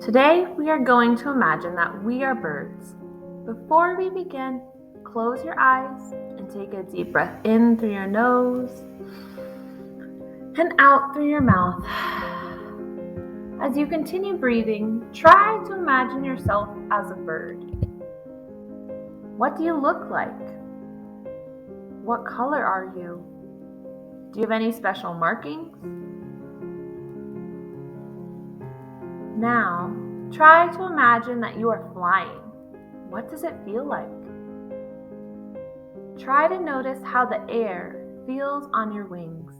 Today, we are going to imagine that we are birds. Before we begin, close your eyes and take a deep breath in through your nose and out through your mouth. As you continue breathing, try to imagine yourself as a bird. What do you look like? What color are you? Do you have any special markings? Now, try to imagine that you are flying. What does it feel like? Try to notice how the air feels on your wings.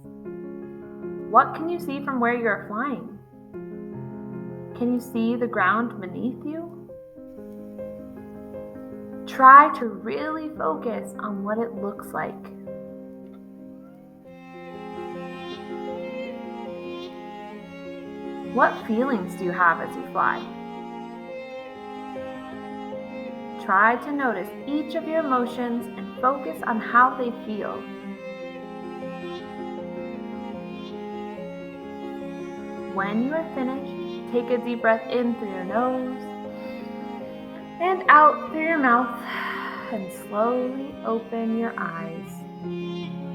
What can you see from where you are flying? Can you see the ground beneath you? Try to really focus on what it looks like. What feelings do you have as you fly? Try to notice each of your emotions and focus on how they feel. When you are finished, take a deep breath in through your nose and out through your mouth and slowly open your eyes.